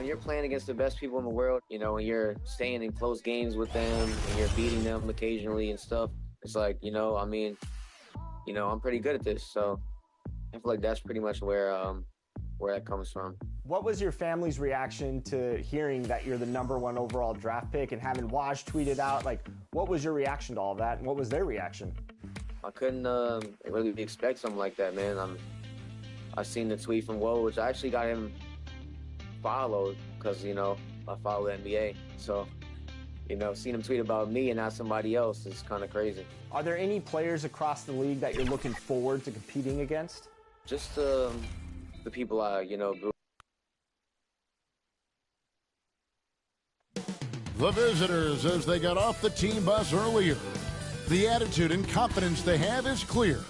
when you're playing against the best people in the world, you know, when you're staying in close games with them and you're beating them occasionally and stuff, it's like, you know, I mean, you know, I'm pretty good at this. So I feel like that's pretty much where that comes from. What was your family's reaction to hearing that you're the #1 overall draft pick and having Waj tweeted out? Like, what was your reaction to all that, and what was their reaction? I couldn't really expect something like that, man. I seen the tweet from Woj. I actually got him followed because, you know, I follow the NBA. So, you know, seeing him tweet about me and not somebody else is kind of crazy. Are there any players across the league that you're looking forward to competing against? Just the people I, you know, grew. The visitors, as they got off the team bus earlier, the attitude and confidence they have is clear.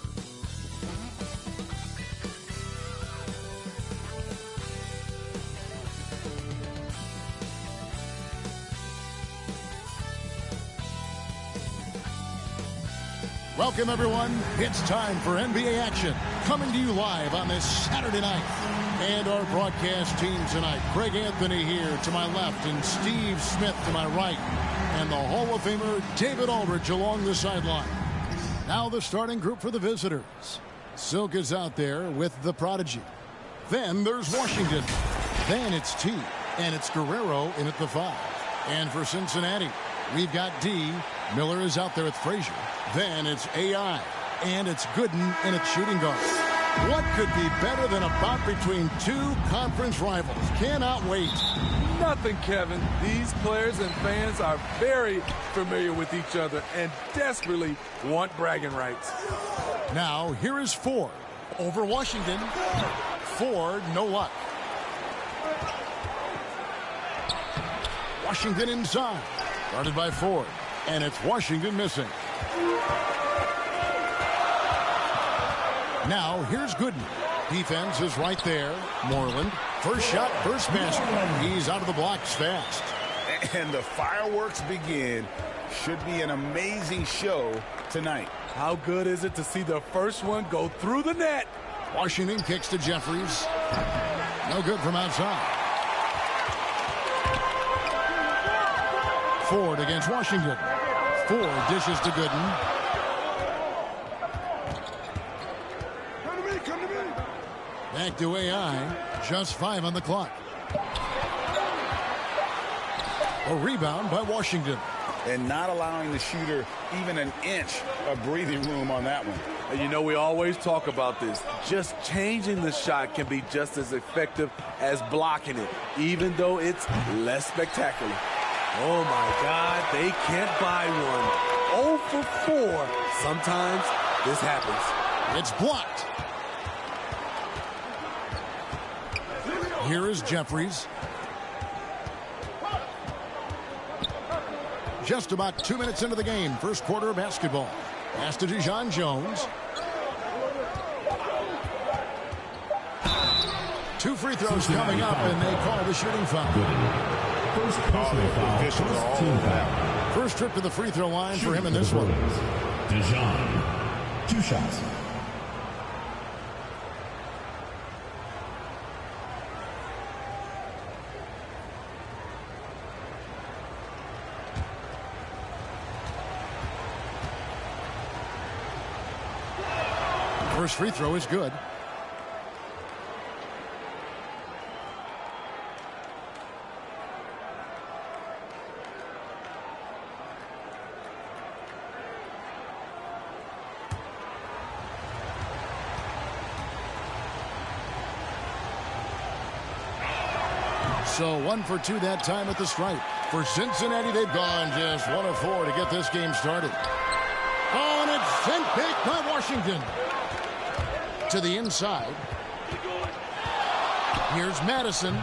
Welcome, everyone. It's time for NBA action, coming to you live on this Saturday night. And our broadcast team tonight, Greg Anthony here to my left and Steve Smith to my right. And the Hall of Famer David Aldridge along the sideline. Now the starting group for the visitors. Silk is out there with the Prodigy. Then there's Washington. Then it's T. And it's Guerrero in at the 5. And for Cincinnati, we've got D. Miller is out there with Frazier. Then it's AI. And it's Gooden in its shooting guard. What could be better than a bout between two conference rivals? Cannot wait. Nothing, Kevin. These players and fans are very familiar with each other and desperately want bragging rights. Now, here is Ford over Washington. Ford, no luck. Washington inside. Guarded by Ford. And it's Washington missing. Now, here's Gooden. Defense is right there. Moreland. First shot, first basket. He's out of the blocks fast. And the fireworks begin. Should be an amazing show tonight. How good is it to see the first one go through the net? Washington kicks to Jeffries. No good from outside. Ford against Washington. Ford dishes to Gooden. Back to AI. Just 5 on the clock. A rebound by Washington. And not allowing the shooter even an inch of breathing room on that one. And you know, we always talk about this. Just changing the shot can be just as effective as blocking it, even though it's less spectacular. Oh, my God, they can't buy one. 0 for 4. Sometimes this happens. It's blocked. Here is Jeffries. Just about 2 minutes into the game, first quarter of basketball. Pass to Dijon Jones. 2 free throws coming up, and they call the shooting foul. First trip to the free throw line for him in this one. Dijon, 2 shots. First free throw is good. So 1 for 2 that time at the stripe. For Cincinnati, they've gone just 1 of 4 to get this game started. Oh, and it's sent back by Washington. To the inside. Here's Madison.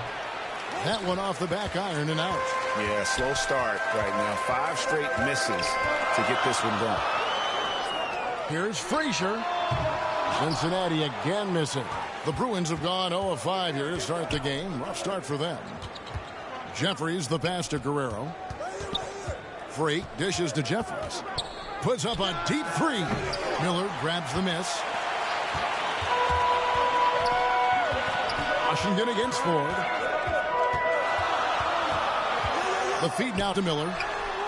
That one off the back iron and out. Yeah, slow start right now. 5 straight misses to get this one done. Here's Frazier. Cincinnati again missing. The Bruins have gone 0 of 5 here to start the game. Rough start for them. Jeffries, the pass to Guerrero. Freak dishes to Jeffries. Puts up a deep 3. Miller grabs the miss. Washington against Ford. The feed now to Miller.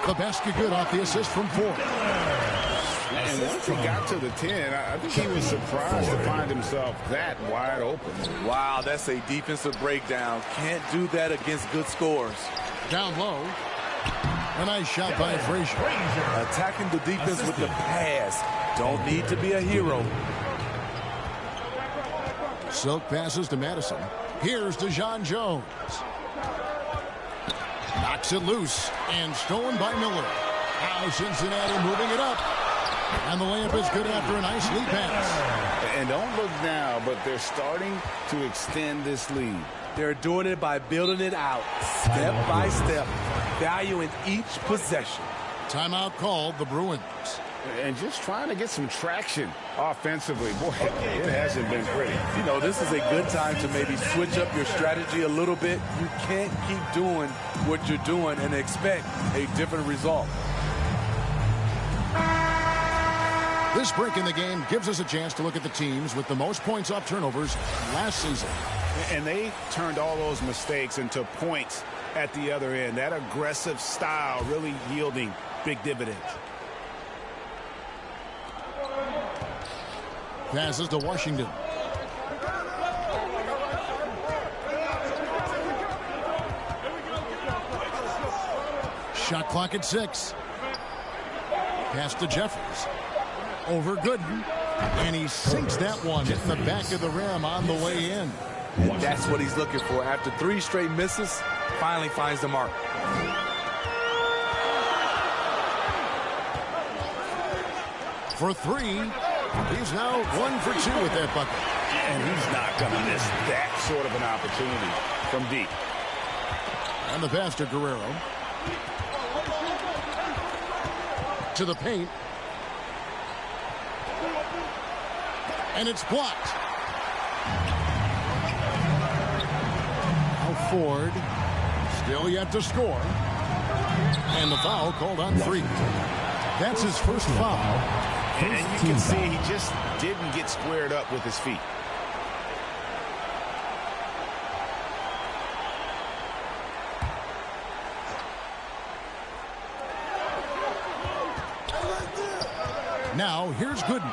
The basket good off the assist from 4. And once he got to the 10, I think he was surprised to find himself that wide open. Wow, that's a defensive breakdown. Can't do that against good scores. Down low. A nice shot by Frazier. Attacking the defense with the pass. Don't need to be a hero. Silk passes to Madison. Here's DeJon Jones. Knocks it loose and stolen by Miller. Now Cincinnati moving it up. And the layup is good after a nice lead pass. And don't look now, but they're starting to extend this lead. They're doing it by building it out, step by step, valuing each possession. Timeout called, the Bruins. And just trying to get some traction offensively. Boy, it hasn't been pretty. You know, this is a good time to maybe switch up your strategy a little bit. You can't keep doing what you're doing and expect a different result. This break in the game gives us a chance to look at the teams with the most points off turnovers last season. And they turned all those mistakes into points at the other end. That aggressive style really yielding big dividends. Passes to Washington. Shot clock at 6. Pass to Jeffries. Over Gooden. And he sinks that one, hitting the back of the rim on the way in. And that's what he's looking for. After 3 straight misses, finally finds the mark. For 3. He's now 1 for 2 with that bucket. And he's not going to miss that sort of an opportunity from deep. And the pass to Guerrero. To the paint. And it's blocked. Now Ford. Still yet to score. And the foul called on 3. That's his first foul. And you can see he just didn't get squared up with his feet. Now here's Gooden.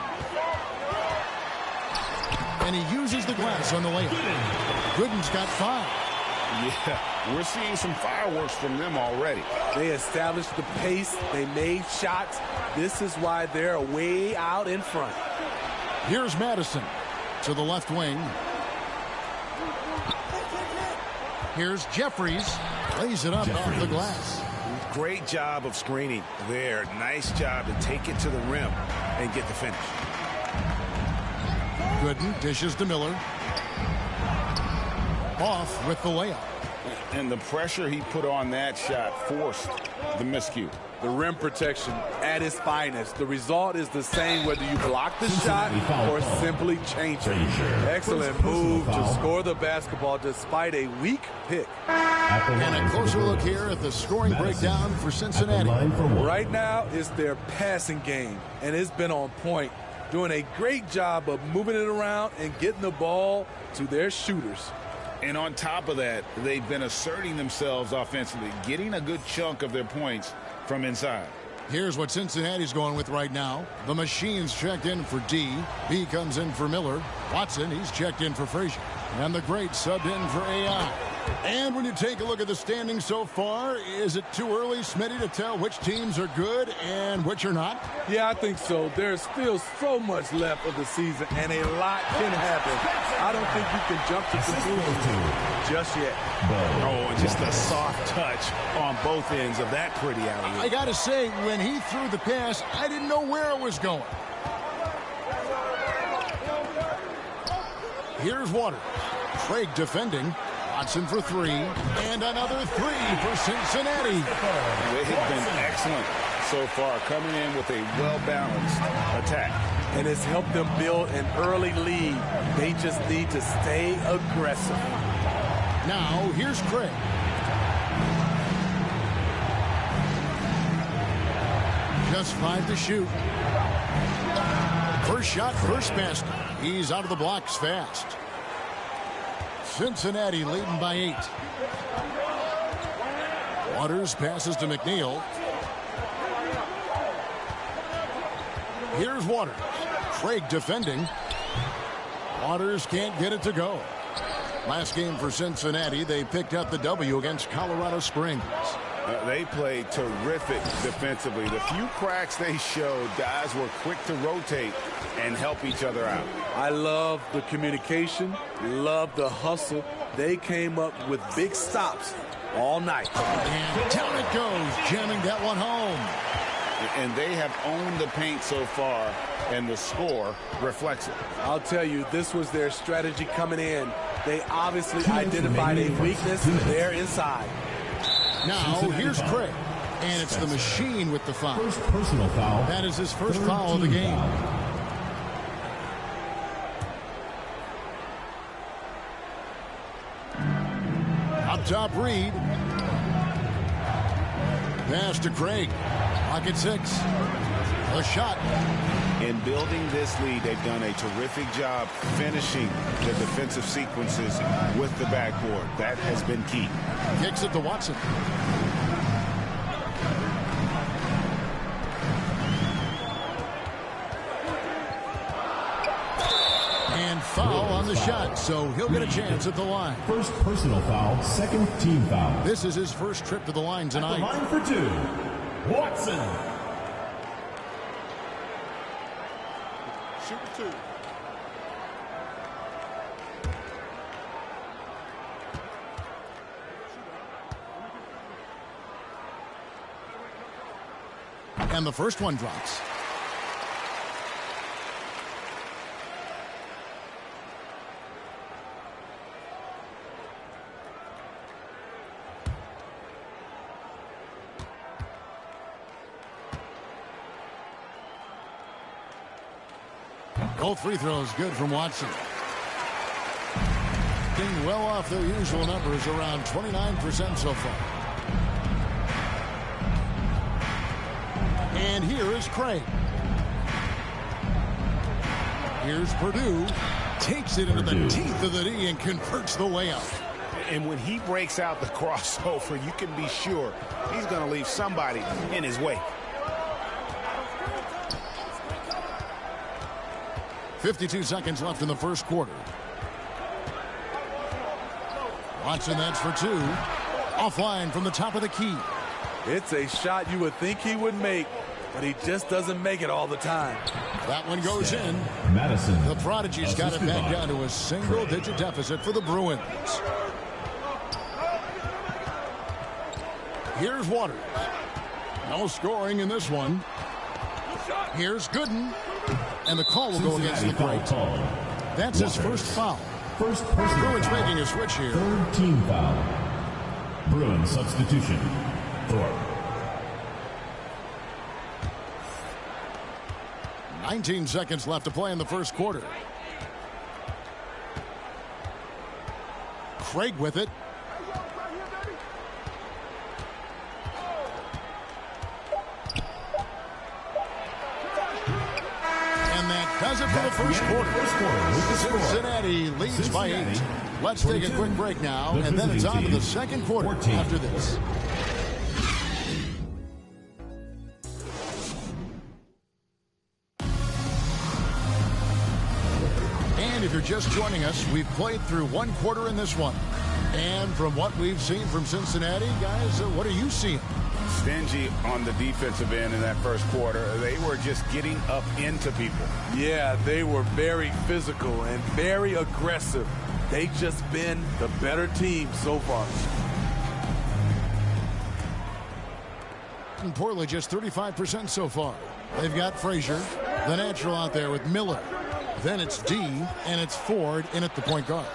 And he uses the glass on the layup. Gooden's got 5. Yeah, we're seeing some fireworks from them already. They established the pace. They made shots. This is why they're way out in front. Here's Madison to the left wing. Here's Jeffries. Lays it up off the glass. Great job of screening there. Nice job to take it to the rim and get the finish. Gooden dishes to Miller. Off with the layup. And the pressure he put on that shot forced the miscue. The rim protection at its finest. The result is the same whether you block the shot or simply change it. Excellent move to score the basketball despite a weak pick. And a closer look here at the scoring breakdown for Cincinnati. Right now, it's their passing game, and it's been on point. Doing a great job of moving it around and getting the ball to their shooters. And on top of that, they've been asserting themselves offensively, getting a good chunk of their points from inside. Here's what Cincinnati's going with right now. The Machine's checked in for D. B comes in for Miller. Watson, he's checked in for Frazier. And the Great subbed in for AI. And when you take a look at the standings so far, is it too early, Smitty, to tell which teams are good and which are not? Yeah, I think so. There's still so much left of the season, and a lot can happen. I don't think you can jump to conclusions just yet. Oh, and just a soft touch on both ends of that pretty alley. I got to say, when he threw the pass, I didn't know where it was going. Here's Waters. Craig defending. Watson for 3, and another 3 for Cincinnati. They have been excellent so far, coming in with a well-balanced attack. And it's helped them build an early lead. They just need to stay aggressive. Now, here's Craig. Just 5 to shoot. First shot, first basket. He's out of the blocks fast. Cincinnati leading by 8. Waters passes to McNeil. Here's Waters. Craig defending. Waters can't get it to go. Last game for Cincinnati, they picked up the W against Colorado Springs. They played terrific defensively. The few cracks they showed, guys were quick to rotate and help each other out. I love the communication, love the hustle. They came up with big stops all night. And down it goes, jamming that one home. And they have owned the paint so far, and the score reflects it. I'll tell you, this was their strategy coming in. They obviously identified a weakness there inside. Now, here's Craig. And it's the machine with the foul. First personal foul. That is his first foul of the game. Up top, Reed. Pass to Craig. Pocket 6. A shot. In building this lead, they've done a terrific job finishing the defensive sequences with the backboard. That has been key. Kicks it to Watson. And foul on the shot, so he'll get a chance at the line. First personal foul, second team foul. This is his first trip to the line tonight. Line for 2, Watson. Shoot 2. And the first one drops. Both free throws good from Watson. Being well off their usual numbers, around 29% so far. And here is Craig. Here's Purdue. Takes it into the teeth of the D and converts the way out. And when he breaks out the crossover, you can be sure he's going to leave somebody in his wake. 52 seconds left in the first quarter. Watson, that's for 2. Offline from the top of the key. It's a shot you would think he would make, but he just doesn't make it all the time. That one goes in. Madison. The Prodigy's got it back down to a single-digit deficit for the Bruins. Here's Waters. No scoring in this one. Here's Gooden. And the call will go against the Great. That's his first foul. First Bruins foul. making a switch here. Third team foul. Bruins substitution. Thorpe. 19 seconds left to play in the first quarter. Craig with it. Does it for the first quarter. Cincinnati leads by 8. Let's take a quick break now, and then it's on to the second quarter after this. And if you're just joining us, we've played through one quarter in this one. And from what we've seen from Cincinnati, guys, what are you seeing? Stingy on the defensive end in that first quarter. They were just getting up into people. Yeah, they were very physical and very aggressive. They've just been the better team so far. And Portland just 35% so far. They've got Frazier, the natural out there with Miller. Then it's D, and it's Ford in at the point guard.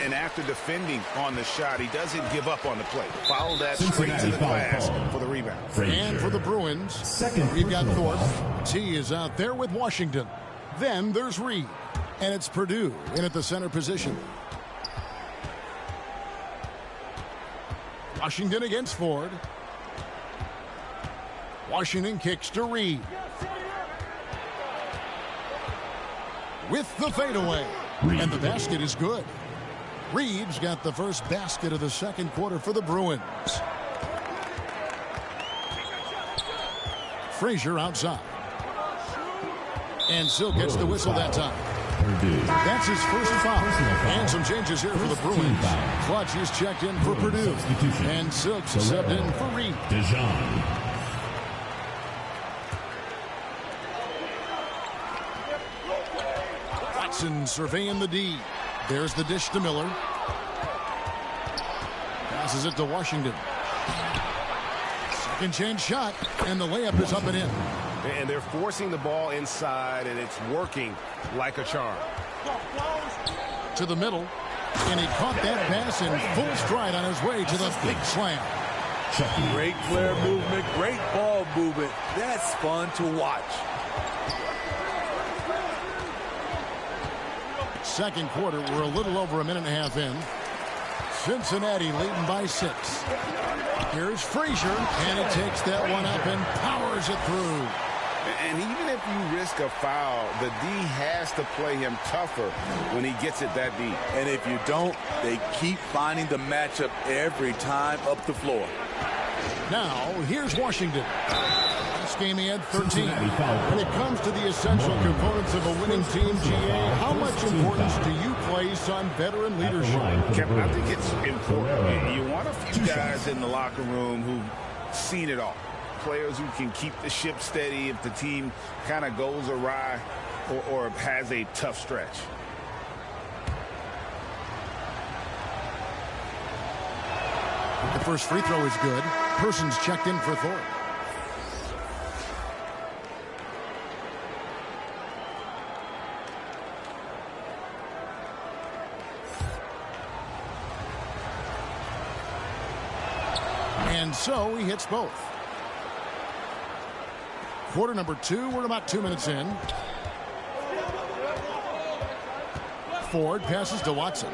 And after defending on the shot, he doesn't give up on the play. Follow that straight to the glass for the rebound. And for the Bruins, we've got Thorpe. T is out there with Washington. Then there's Reed. And it's Purdue in at the center position. Washington against Ford. Washington kicks to Reed. With the fadeaway. And the basket is good. Reed's got the first basket of the second quarter for the Bruins. Frazier outside. And Silk gets the whistle that time. Purdue. That's his first foul. And some changes here for the Bruins. foul. Clutch is checked in for Purdue. Substitution. And Silk's subbed in for Reed. Dijon. Watson surveying the D. There's the dish to Miller. Passes it to Washington. Second chance shot, and the layup is up and in. And they're forcing the ball inside, and it's working like a charm. To the middle, and he caught that pass in full stride on his way to the big slam. Great player movement, great ball movement. That's fun to watch. Second quarter, we're a little over a minute and a half in. Cincinnati leading by 6. Here's Frazier, and he takes that one up and powers it through. And even if you risk a foul, the D has to play him tougher when he gets it that deep. And if you don't, they keep finding the matchup every time up the floor. Now, here's Washington. This game he had 13. When it comes to the essential components of a winning team, GA, how much importance do you place on veteran leadership? Kevin, I think it's important. You want a few guys in the locker room who've seen it all. Players who can keep the ship steady if the team kind of goes awry or has a tough stretch. The first free throw is good. Person's checked in for Thorpe. And so he hits both. Quarter number 2, we're about 2 minutes in. Ford passes to Watson.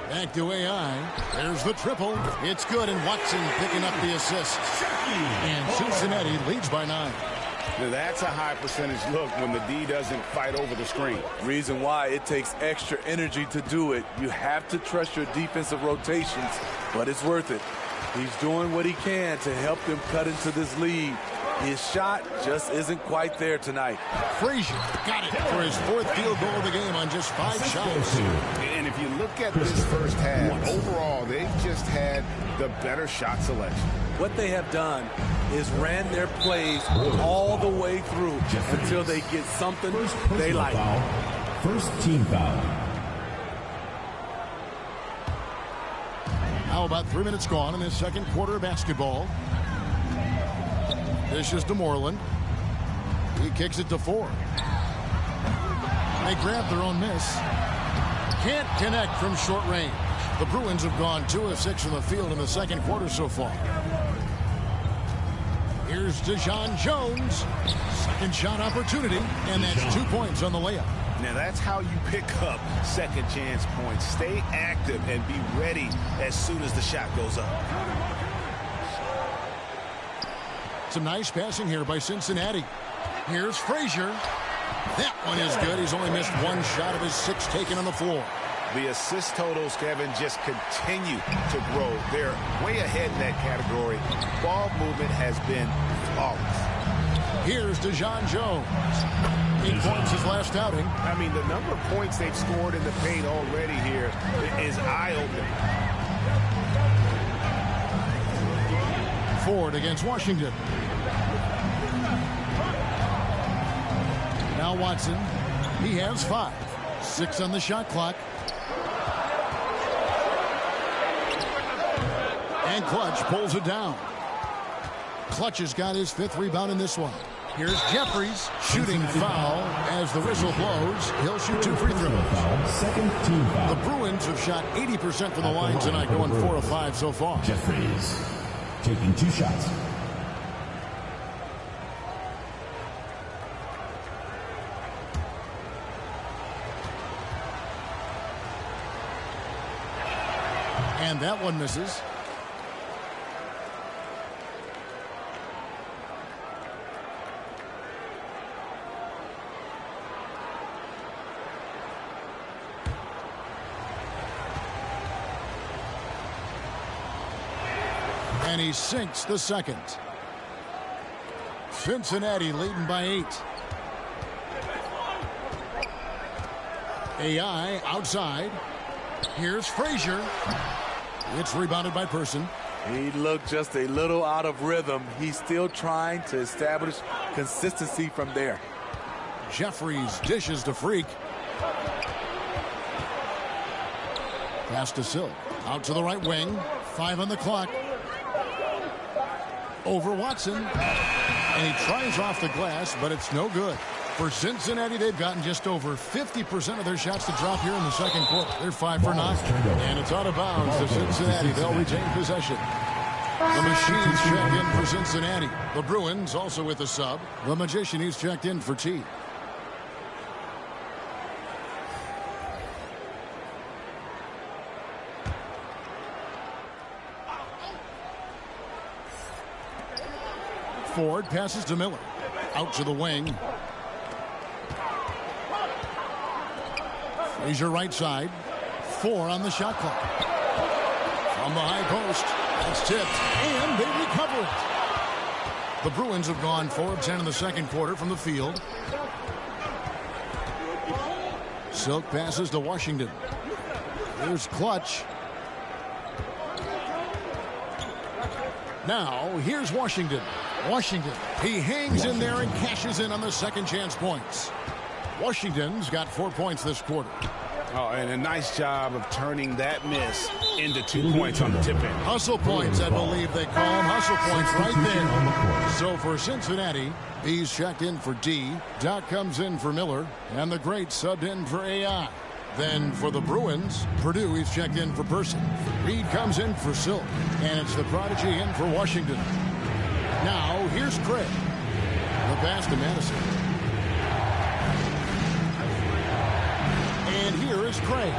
Back to AI. There's the triple. It's good, and Watson picking up the assist. And Cincinnati leads by 9. Now that's a high percentage look when the D doesn't fight over the screen. Reason why it takes extra energy to do it. You have to trust your defensive rotations, but it's worth it. He's doing what he can to help them cut into this lead. His shot just isn't quite there tonight. Frazier got it for his 4th field goal of the game on just 5 shots. And if you look at this first half, overall, they just had the better shot selection. What they have done is ran their plays all the way through until they get something they like. First team foul. How about 3 minutes gone in this second quarter of basketball? This is to Moreland. He kicks it to Ford. They grab their own miss. Can't connect from short range. The Bruins have gone 2 of 6 from the field in the second quarter so far. Here's Dijon Jones. Second shot opportunity, and that's 2 points on the layup. Now that's how you pick up second chance points. Stay active and be ready as soon as the shot goes up. Some nice passing here by Cincinnati. Here's Frazier. That one is good. He's only missed 1 shot of his 6 taken on the floor. The assist totals, Kevin, just continue to grow. They're way ahead in that category. Ball movement has been flawless. Here's Dijon Jones. 8 points his last outing. I mean, the number of points they've scored in the paint already here is eye-opening. Ford against Washington. Now Watson. He has 5. 6 on the shot clock. And Clutch pulls it down. Clutch has got his 5th rebound in this one. Here's Jeffries shooting foul as the whistle blows. He'll shoot 2 free throws. Second team foul. The Bruins have shot 80% from the line tonight, going 4 of 5 so far. Jeffries taking 2 shots. And that one misses. And he sinks the second. Cincinnati leading by 8. AI outside. Here's Frazier. It's rebounded by Person. He looked just a little out of rhythm. He's still trying to establish consistency from there. Jeffries dishes to Freak. Pass to Silk. Out to the right wing. 5 on the clock. Over Watson. And he tries off the glass, but it's no good. For Cincinnati, they've gotten just over 50% of their shots to drop here in the second quarter. They're 5 for 9. And it's out of bounds to Cincinnati. They'll retain possession. The Machines check in for Cincinnati. The Bruins also with a sub. The Magician, he's checked in for T. Ford passes to Miller. Out to the wing. Frazier right side. 4 on the shot clock. From the high post. That's tipped. And they recover it. The Bruins have gone 4 of 10 in the second quarter from the field. Silk passes to Washington. Here's Clutch. Now, here's Washington. Washington, he hangs in there and cashes in on the second chance points. Washington's got 4 points this quarter. Oh, and a nice job of turning that miss into 2 points on the tip-in. Hustle points, I believe they call them. Hustle points right there. So for Cincinnati, he's checked in for D. Doc comes in for Miller. And the great subbed in for AI. Then for the Bruins, Purdue, he's checked in for Person. Reed comes in for Silk. And it's the prodigy in for Washington. Now, here's Craig. The pass to Madison. And here is Craig.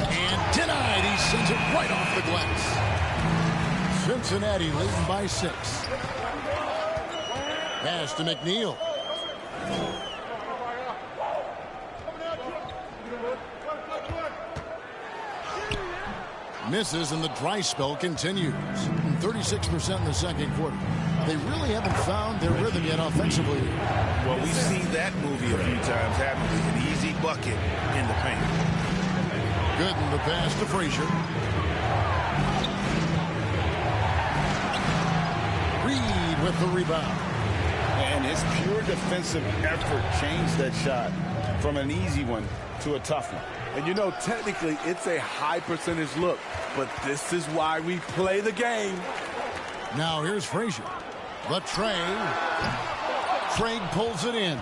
And denied. He sends it right off the glass. Cincinnati leading by 6. Pass to McNeil. Misses and the dry spell continues. 36% in the second quarter. They really haven't found their rhythm yet offensively. Well, we've seen that movie a few times, haven't we? An easy bucket in the paint. Gooden the pass to Frazier. Reed with the rebound. And his pure defensive effort changed that shot from an easy one to a tough one. And you know, technically, it's a high percentage look, but this is why we play the game. Now here's Frazier. The tray. Craig pulls it in.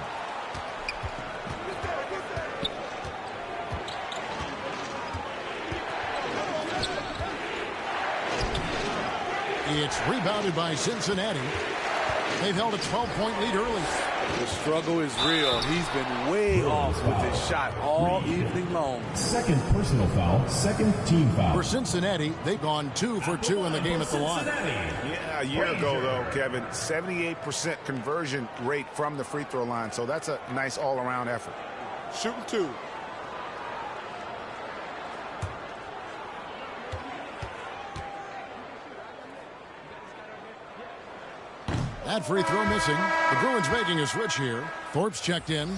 It's rebounded by Cincinnati. They've held a 12-point lead early. The struggle is real. He's been way off with his shot all evening long. Second personal foul, second team foul. For Cincinnati, they've gone 2 for 2 in the game at the line. Yeah, a year ago, though, Kevin, 78% conversion rate from the free throw line. So that's a nice all-around effort. Shooting 2. That free throw missing. The Bruins making a switch here. Thorpe's checked in.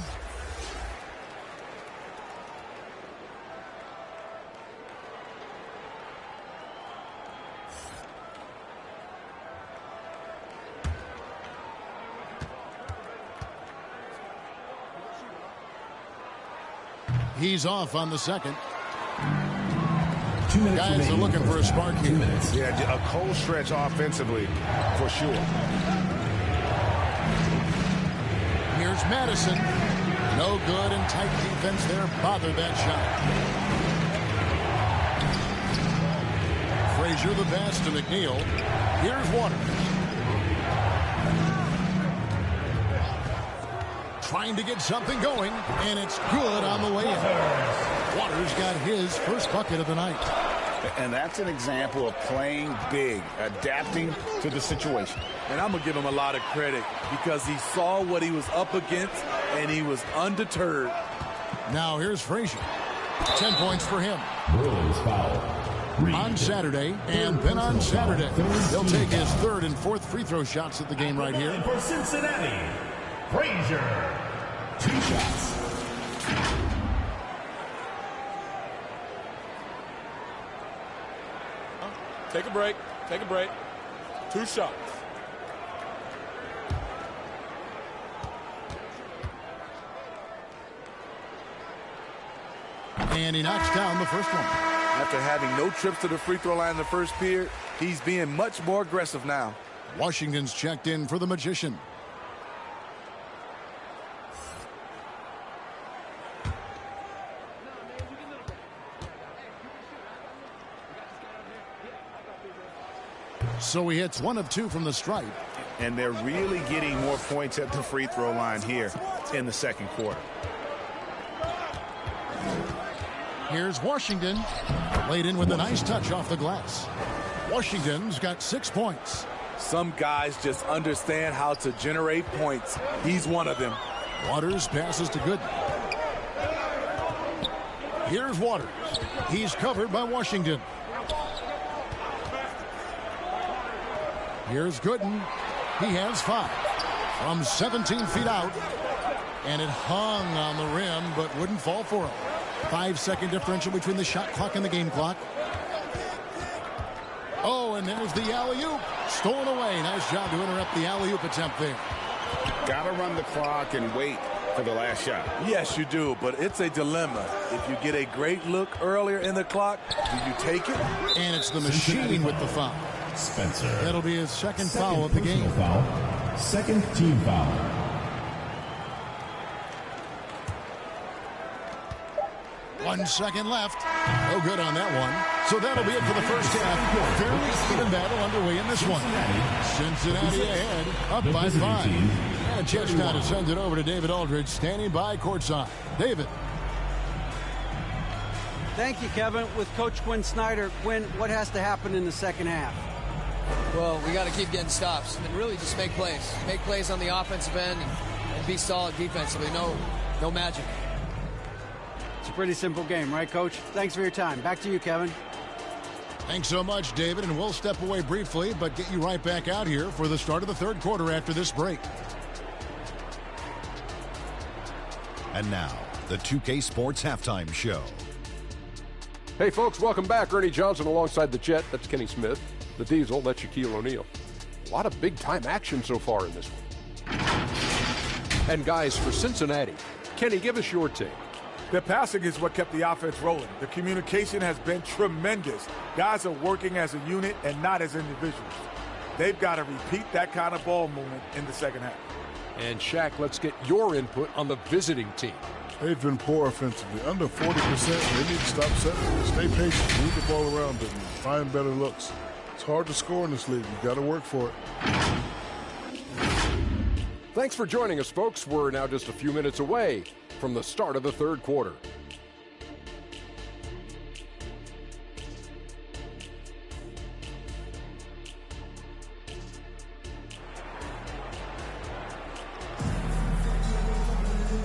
He's off on the second. 2 minutes Guys remaining. are looking for a spark here. 2 minutes. Yeah, a cold stretch offensively for sure. Here's Madison. No good, and tight defense there bothered that shot. Frazier the pass to McNeil. Here's Waters. Trying to get something going, and it's good on the way in. Waters got his first bucket of the night. And that's an example of playing big, adapting to the situation. And I'm going to give him a lot of credit because he saw what he was up against, and he was undeterred. Now here's Frazier. 10 points for him. Bruins foul. on Saturday, and then on Saturday. He'll take his third and fourth free throw shots at the game right here. For Cincinnati, Frazier. 2 shots. Take a break. Take a break. 2 shots. And he knocks down the first one. After having no trips to the free throw line in the first period, he's being much more aggressive now. Washington's checked in for the Magician. So he hits 1 of 2 from the stripe. And they're really getting more points at the free throw line here in the second quarter. Here's Washington, laid in with a nice touch off the glass. Washington's got 6 points. Some guys just understand how to generate points. He's one of them. Waters passes to Gooden. Here's Waters. He's covered by Washington. Here's Gooden. He has 5 from 17 feet out. And it hung on the rim, but wouldn't fall for him. 5-second differential between the shot clock and the game clock. Oh, and there's the alley-oop. Stolen away. Nice job to interrupt the alley-oop attempt there. Got to run the clock and wait for the last shot. Yes, you do, but it's a dilemma. If you get a great look earlier in the clock, do you take it? And it's the machine with the foul. Spencer. That'll be his second foul of the game. Foul. Second team foul. One second left. No good on that one. So that'll be it for the first half. Fairly even battle underway in this one. Cincinnati ahead, up by 5. And just now to send it over to David Aldridge, standing by courtside. David. Thank you, Kevin. With Coach Quinn Snyder, Quinn, what has to happen in the second half? Well, we got to keep getting stops and really just make plays. Make plays on the offensive end and be solid defensively. No magic. It's a pretty simple game, right, Coach? Thanks for your time. Back to you, Kevin. Thanks so much, David, and we'll step away briefly, but get you right back out here for the start of the third quarter after this break. And now, the 2K Sports Halftime Show. Hey, folks, welcome back. Ernie Johnson alongside the Jet. That's Kenny Smith. The Diesel, that's Shaquille O'Neal. A lot of big-time action so far in this one. And, guys, for Cincinnati, Kenny, give us your take. The passing is what kept the offense rolling. The communication has been tremendous. Guys are working as a unit and not as individuals. They've got to repeat that kind of ball movement in the second half. And, Shaq, let's get your input on the visiting team. They've been poor offensively, under 40%. They need to stop settling. Stay patient, move the ball around, and find better looks. It's hard to score in this league. You've got to work for it. Thanks for joining us, folks. We're now just a few minutes away from the start of the third quarter.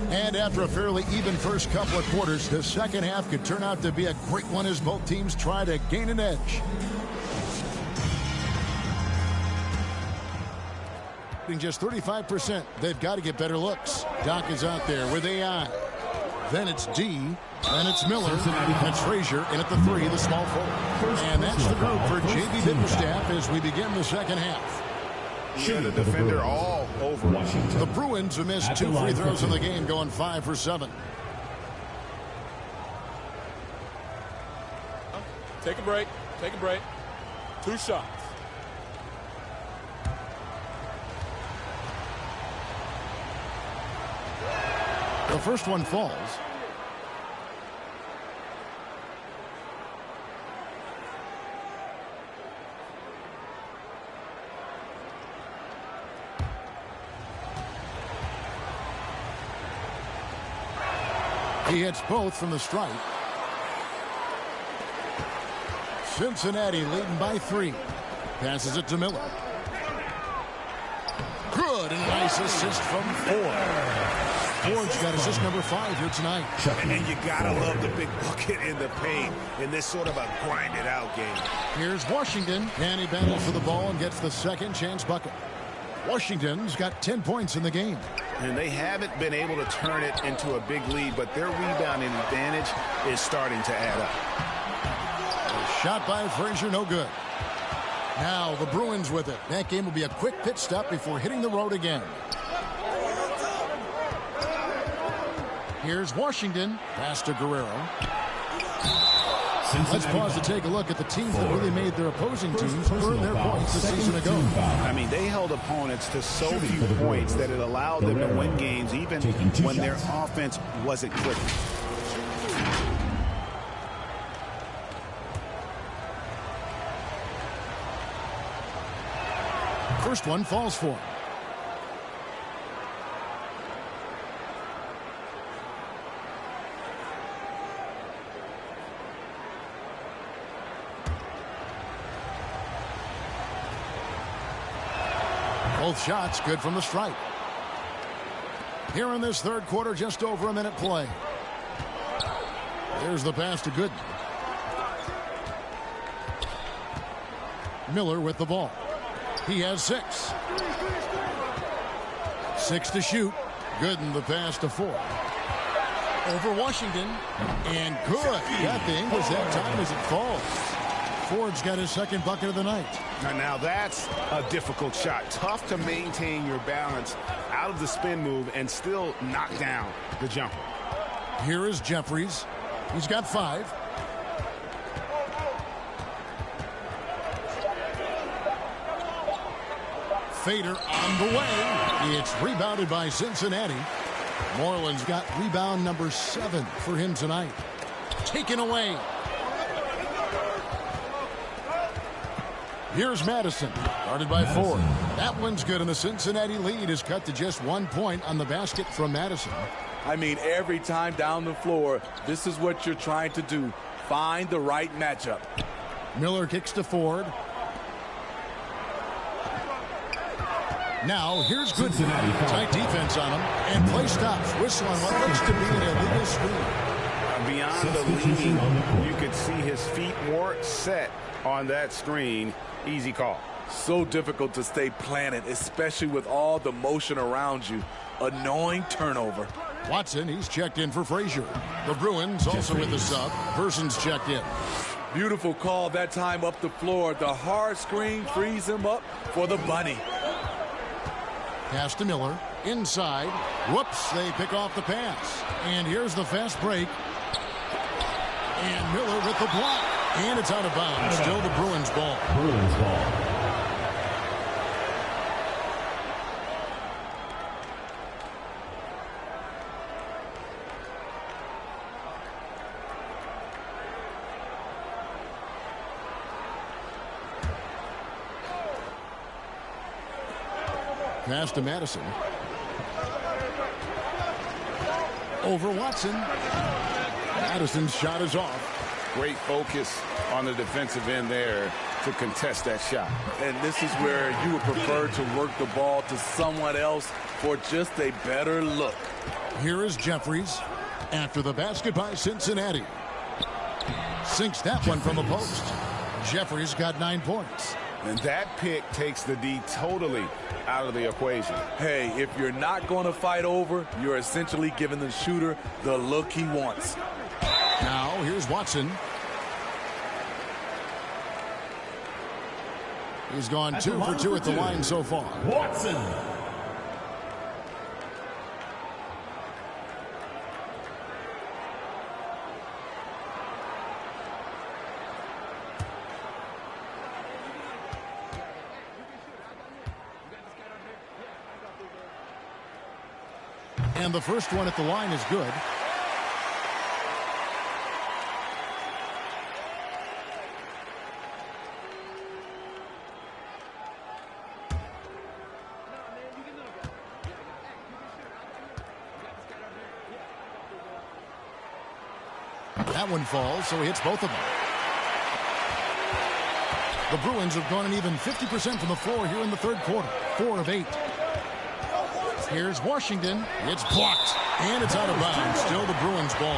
And after a fairly even first couple of quarters, the second half could turn out to be a great one as both teams try to gain an edge. Just 35%. They've got to get better looks. Doc is out there with AI. Then it's D. Then it's Miller. That's Frazier in at the 3, the small forward. And that's the group for J.B. Bickerstaff as we begin the second half. Yeah, the defender all over. The Bruins have missed 2 free throws in the game, going 5 for 7. Take a break. Take a break. 2 shots. The first one falls. He hits both from the stripe. Cincinnati leading by 3. Passes it to Miller. Good, and a nice assist from 4. Ford's got assist number 5 here tonight. And you gotta love the big bucket in the paint in this sort of a grind-it-out game. Here's Washington, and he battles for the ball and gets the second chance bucket. Washington's got 10 points in the game. And they haven't been able to turn it into a big lead, but their rebounding advantage is starting to add up. A shot by Frazier, no good. Now the Bruins with it. That game will be a quick pit stop before hitting the road again. Here's Washington. Pass to Guerrero. Let's pause to take a look at the teams that really made their opposing teams earn their points a season ago. I mean, they held opponents to so few points that it allowed them to win games even when their offense wasn't clicking. First one falls for him. Both shots good from the stripe. Here in this third quarter, just over a minute play. Here's the pass to Gooden. Miller with the ball. He has 6. 6 to shoot. Gooden the pass to Ford. Over Washington. And good. Got the English that time as it falls. Ford's got his second bucket of the night. Now that's a difficult shot. Tough to maintain your balance out of the spin move and still knock down the jumper. Here is Jeffries. He's got 5. Fader on the way. It's rebounded by Cincinnati. Moreland's got rebound number 7 for him tonight. Taken away. Here's Madison, guarded by Ford. That one's good, and the Cincinnati lead is cut to just 1 point on the basket from Madison. I mean, every time down the floor, this is what you're trying to do. Find the right matchup. Miller kicks to Ford. Now, here's Gooden. Tight defense on him, and play stops. Whistle on what looks to be an illegal screen. Beyond the leading, you could see his feet more set on that screen. Easy call. So difficult to stay planted, especially with all the motion around you. Annoying turnover. Watson, he's checked in for Frazier. The Bruins also with the sub. Person's checked in. Beautiful call that time up the floor. The hard screen frees him up for the bunny. Pass to Miller. Inside. Whoops, they pick off the pass. And here's the fast break. And Miller with the block. And it's out of bounds. Still the Bruins ball. Bruins ball. Pass to Madison. Over Watson. Madison's shot is off. Great focus on the defensive end there to contest that shot. And this is where you would prefer to work the ball to someone else for just a better look. Here is Jeffries after the basket by Cincinnati. Sinks that one from the post. Jeffries got 9 points. And that pick takes the D totally out of the equation. Hey, if you're not going to fight over, you're essentially giving the shooter the look he wants. Now, here's Watson. He's gone 2 for 2 at the line so far. Watson. And the first one at the line is good. That one falls, so he hits both of them. The Bruins have gone an even 50% from the floor here in the third quarter. 4 of 8. Here's Washington. It's blocked, and it's out of bounds. Still the Bruins ball.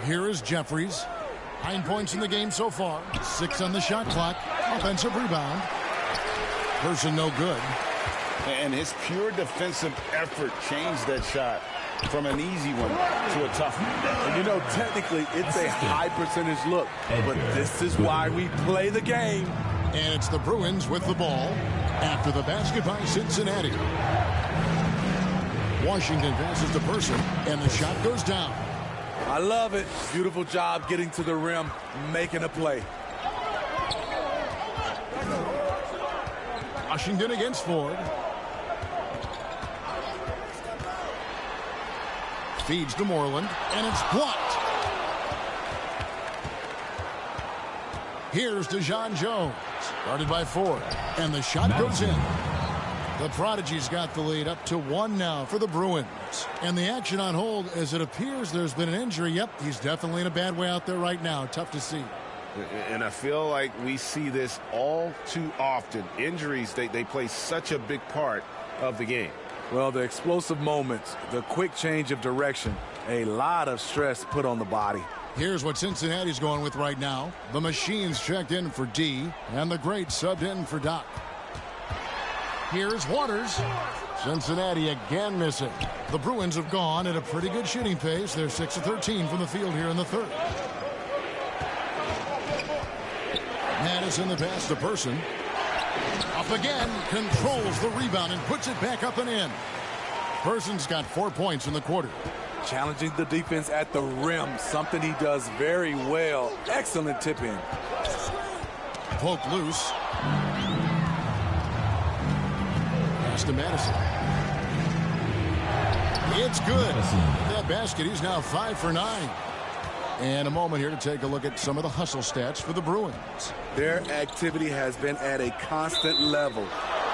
Here is Jeffries. 9 points in the game so far. 6 on the shot clock. Offensive rebound. Person no good. And his pure defensive effort changed that shot from an easy one to a tough one. And you know, technically, it's a high percentage look. But this is why we play the game. And it's the Bruins with the ball after the basket by Cincinnati. Washington passes to Person, and the shot goes down. I love it. Beautiful job getting to the rim, making a play. Washington against Ford. Feeds to Moreland, and it's blocked. Here's DeJon Jones, guarded by Ford, and the shot goes in. The Prodigy's got the lead up to 1 now for the Bruins. And the action on hold as it appears there's been an injury. Yep, he's definitely in a bad way out there right now. Tough to see. And I feel like we see this all too often. Injuries, they play such a big part of the game. Well, the explosive moments, the quick change of direction, a lot of stress put on the body. Here's what Cincinnati's going with right now. The Machines checked in for D, and the Greats subbed in for Doc. Here's Waters. Cincinnati again missing. The Bruins have gone at a pretty good shooting pace. They're 6 of 13 from the field here in the third. Madison the pass to Person. Up again, controls the rebound and puts it back up and in. Person's got 4 points in the quarter. Challenging the defense at the rim, something he does very well. Excellent tip in. Poked loose. Pass to Madison. It's good. That basket, he's now 5 for 9. And a moment here to take a look at some of the hustle stats for the Bruins. Their activity has been at a constant level.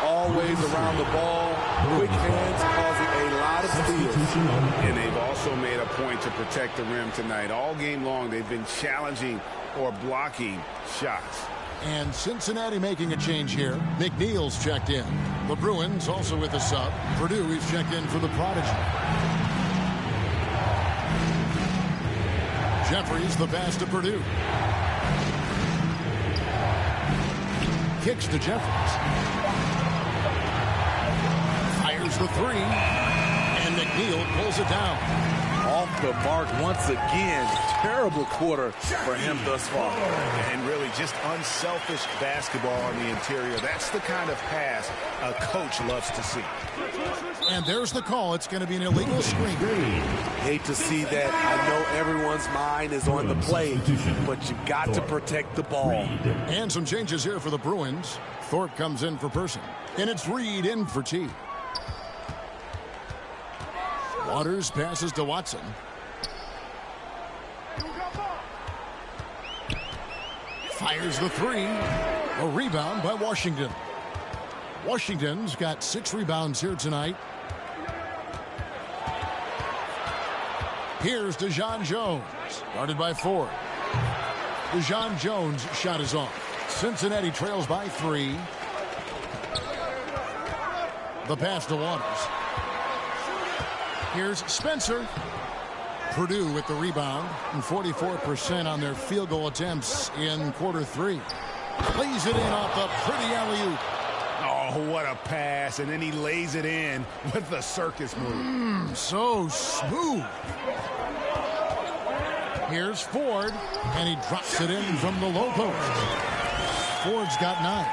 Always around the ball, quick hands causing a lot of steals. And they've also made a point to protect the rim tonight. All game long, they've been challenging or blocking shots. And Cincinnati making a change here. McNeil's checked in. The Bruins also with a sub. Purdue is checked in for the Prodigy. Jeffries the pass to Purdue. Kicks to Jeffries. Fires the 3. And McNeil pulls it down. Off the mark once again. Terrible quarter for him thus far. And really just unselfish basketball on the interior. That's the kind of pass a coach loves to see. And there's the call. It's going to be an illegal screen. Hate to see that. I know everyone's mind is on the play, but you got to protect the ball. And some changes here for the Bruins. Thorpe comes in for Person. And it's Reed in for T. Waters passes to Watson. Fires the 3. A rebound by Washington. Washington's got 6 rebounds here tonight. Here's DeJon Jones, guarded by Ford. DeJon Jones' shot is off. Cincinnati trails by 3. The pass to Waters. Here's Spencer. Purdue with the rebound and 44% on their field goal attempts in quarter 3. Lays it in off the pretty alley-oop. Oh, what a pass. And then he lays it in with the circus move. So smooth. Here's Ford, and he drops it in from the low post. Ford's got 9.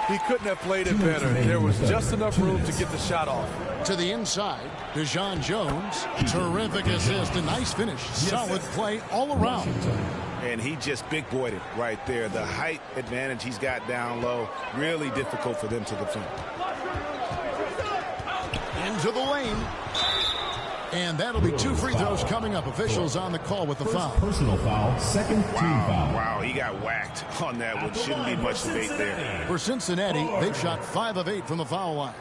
He couldn't have played it better. There was just enough room to get the shot off. To the inside, DeJon Jones. Terrific assist, a nice finish. Solid play all around. And he just big-boyed it right there. The height advantage he's got down low, really difficult for them to defend. Into the lane. And that'll be 2 free throws coming up. Officials on the call with the foul. Personal foul, second team foul. Wow, he got whacked on that one. Shouldn't be much debate there. For Cincinnati, they've shot 5 of 8 from the foul line.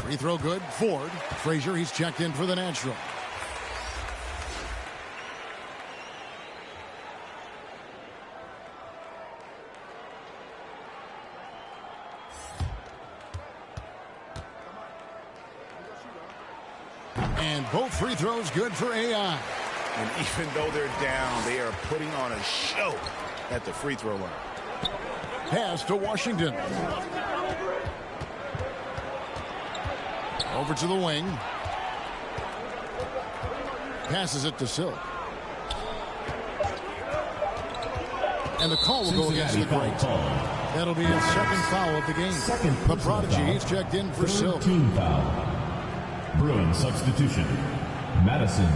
Free throw good. Ford. Frazier, he's checked in for the natural. And both free throws good for AI. And even though they're down, they are putting on a show at the free throw line. Pass to Washington. Over to the wing. Passes it to Silk. And the call will go against the great. That'll be his second foul of the game. The prodigy, he's checked in for Silk. Team foul. Bruins substitution. Madison.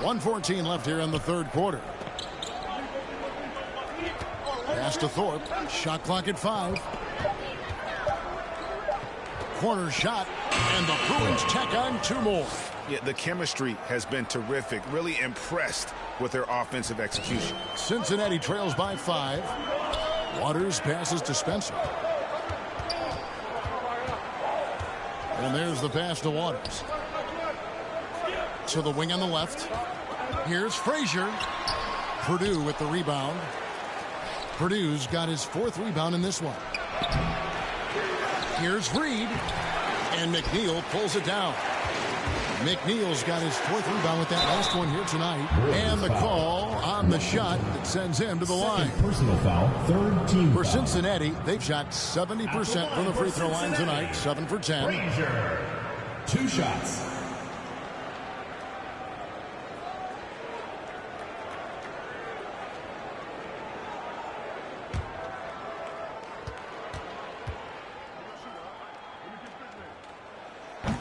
.114 left here in the third quarter. Pass to Thorpe. Shot clock at 5. Corner shot. And the Bruins tack on 2 more. Yeah, the chemistry has been terrific. Really impressed with their offensive execution. Cincinnati trails by 5. Waters passes to Spencer. And there's the pass to Waters. To the wing on the left. Here's Frazier. Purdue with the rebound. Purdue's got his 4th rebound in this one. Here's Reed. And McNeil pulls it down. McNeil's got his 4th rebound with that last one here tonight. And the call on the shot that sends him to the line. Personal foul, third team For foul. Cincinnati, they've shot 70% from the free throw line tonight. 7 for 10. Frazier. 2 shots.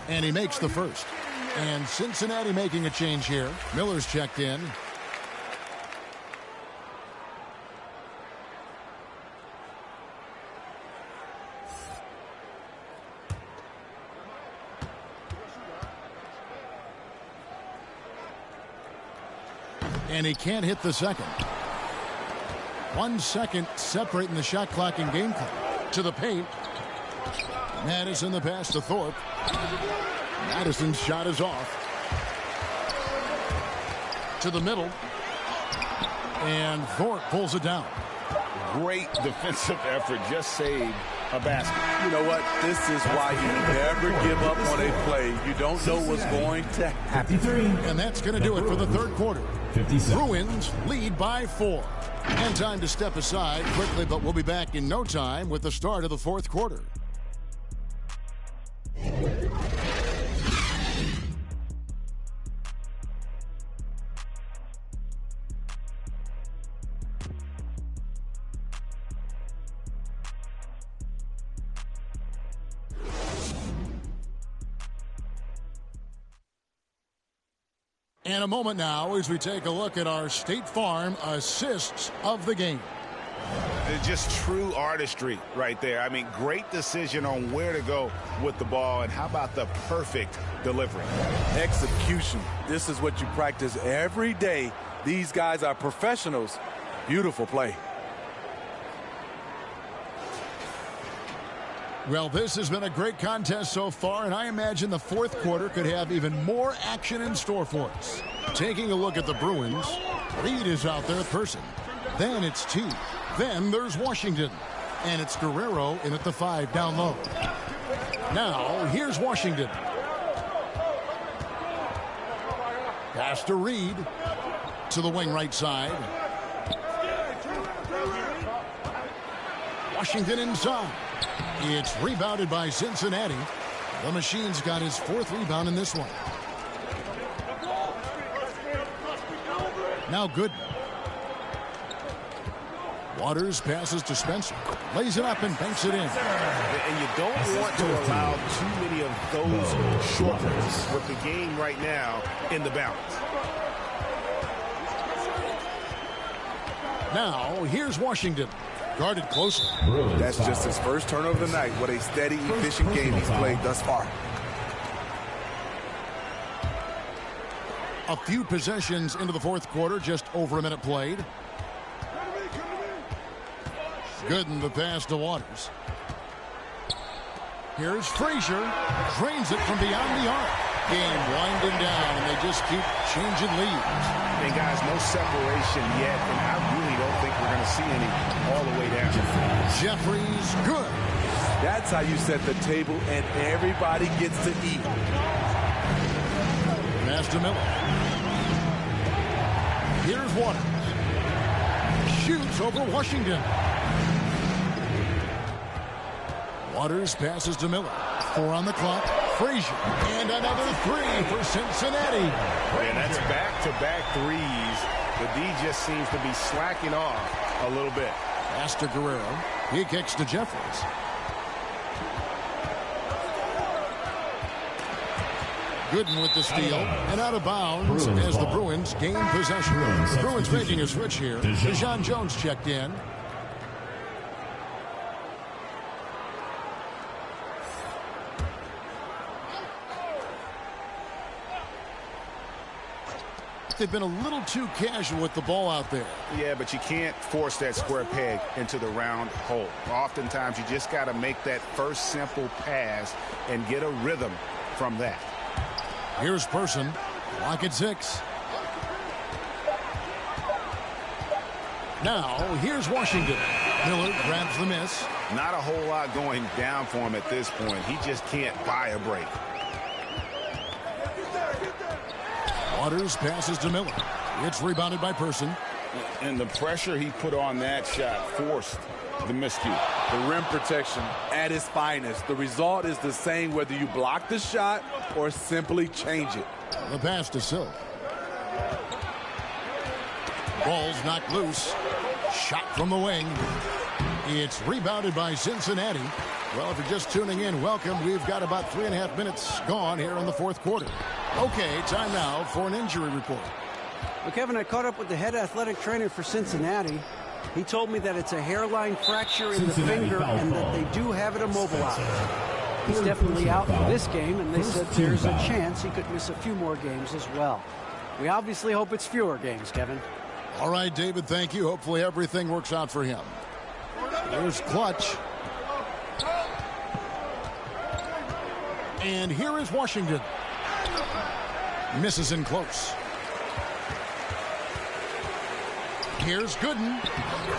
And he makes the first. And Cincinnati making a change here. Miller's checked in. And he can't hit the second. 1 second separating the shot clock and game clock. To the paint. Madison the pass to Thorpe. Madison's shot is off. To the middle. And Thorpe pulls it down. Great defensive effort. Just saved a basket. You know what? This is why you never give up on a play. You don't know what's going to happen. 53. And that's going to do it for the third quarter. 57. Bruins lead by 4. And time to step aside quickly, but we'll be back in no time with the start of the fourth quarter. And a moment now as we take a look at our State Farm assists of the game. It's just true artistry right there. I mean, great decision on where to go with the ball, and how about the perfect delivery? Execution. This is what you practice every day. These guys are professionals. Beautiful play. Well, this has been a great contest so far, and I imagine the fourth quarter could have even more action in store for us. Taking a look at the Bruins, Reed is out there person. Then it's T. Then there's Washington. And it's Guerrero in at the 5 down low. Now, here's Washington. Pass to Reed. To the wing right side. Washington inside. It's rebounded by Cincinnati. The Machine's got his 4th rebound in this one. Now Gooden. Waters passes to Spencer. Lays it up and banks it in. And you don't want to allow too many of those shortcuts with the game right now in the balance. Now, here's Washington. Guarded closely. That's just his first turnover of the night. What a steady, efficient game he's played thus far. A few possessions into the fourth quarter, just over a minute played. Gooden the pass to Waters. Here's Frazier. Drains it from beyond the arc. Game winding down, and they just keep changing leads. And guys, no separation yet, and I really don't think we're going to see any all the way down. Jeffries, good. That's how you set the table, and everybody gets to eat. Pass to Miller. Here's Waters. Shoots over Washington. Waters passes to Miller. 4 on the clock. Frazier. And another 3 for Cincinnati. And that's back-to-back threes. The D just seems to be slacking off a little bit. Pass to Guerrero. He kicks to Jeffries. Gooden with the steal. And out of bounds as the Bruins gain possession. The Bruins making a switch here. Deshaun Jones checked in. They've been a little too casual with the ball out there. Yeah, but you can't force that square peg into the round hole. Oftentimes, you just got to make that first simple pass and get a rhythm from that. Here's Person. Clock at 6. Now, here's Washington. Miller grabs the miss. Not a whole lot going down for him at this point. He just can't buy a break. Waters passes to Miller. It's rebounded by Person. And the pressure he put on that shot forced the miscue. The rim protection at its finest. The result is the same whether you block the shot or simply change it. The pass to Silk. Ball's knocked loose. Shot from the wing. It's rebounded by Cincinnati. Well, if you're just tuning in, welcome. We've got about 3.5 minutes gone here in the fourth quarter. Okay, time now for an injury report. Well, Kevin, I caught up with the head athletic trainer for Cincinnati. He told me that it's a hairline fracture in the finger and that they do have it immobilized. He's definitely out for this game, and they said there's a chance he could miss a few more games as well. We obviously hope it's fewer games, Kevin. All right, David, thank you. Hopefully everything works out for him. Here's Clutch. And here is Washington. Misses in close. Here's Gooden.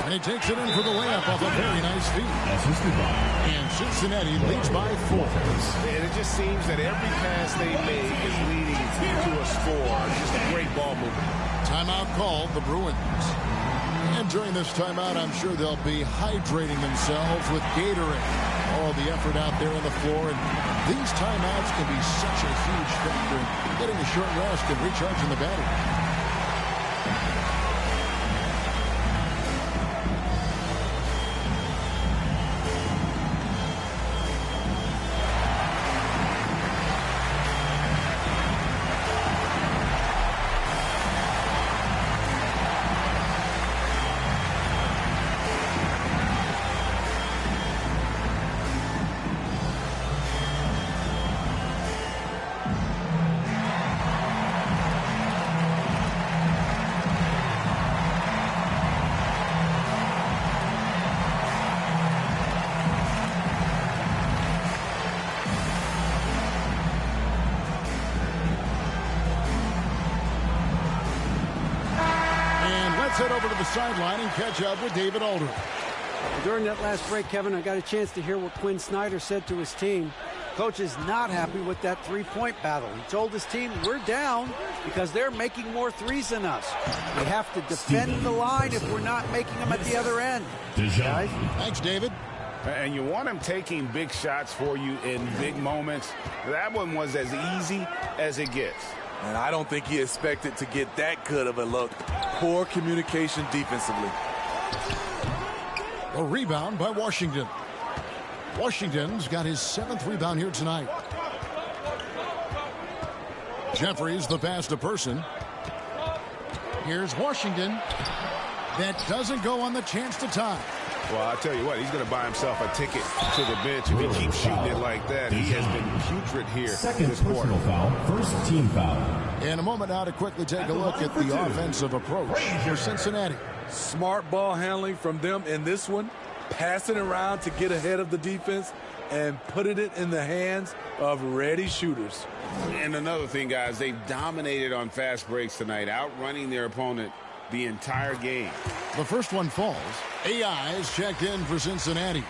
And he takes it in for the layup off a very nice feed. And Cincinnati leads by 4. And it just seems that every pass they make is leading to a score. Just a great ball movement. Timeout called the Bruins. And during this timeout, I'm sure they'll be hydrating themselves with Gatorade. All the effort out there on the floor. And these timeouts can be such a huge factor in getting a short rest and recharging the battery. Head over to the sideline and catch up with David Aldridge. During that last break, Kevin, I got a chance to hear what Quinn Snyder said to his team. Coach is not happy with that three-point battle. He told his team, we're down because they're making more threes than us. We have to defend the line if we're not making them at the other end. Guys? Thanks, David. And you want him taking big shots for you in big moments. That one was as easy as it gets. And I don't think he expected to get that good of a look. Poor communication defensively. A rebound by Washington. Washington's got his 7th rebound here tonight. Jeffries the pass to Person. Here's Washington. That doesn't go on the chance to tie. Well, I'll tell you what, he's going to buy himself a ticket to the bench if he keeps shooting it like that. He has been putrid here this quarter. Foul, first team foul. In a moment now to quickly take a look at the offensive approach for Cincinnati. Smart ball handling from them in this one. Passing around to get ahead of the defense and putting it in the hands of ready shooters. And another thing, guys, they've dominated on fast breaks tonight, outrunning their opponent the entire game. The first one falls. AI is checked in for Cincinnati.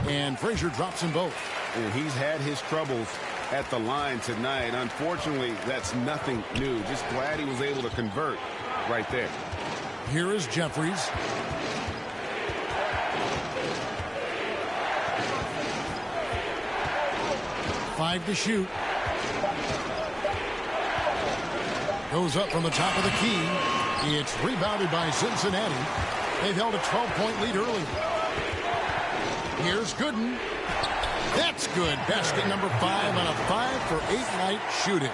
And Frazier drops them both. And he's had his troubles at the line tonight. Unfortunately, that's nothing new. Just glad he was able to convert right there. Here is Jeffries. Five to shoot. Goes up from the top of the key. It's rebounded by Cincinnati. They've held a 12-point lead early. Here's Gooden. That's good. Basket number 5 on a 5-for-8 night shooting.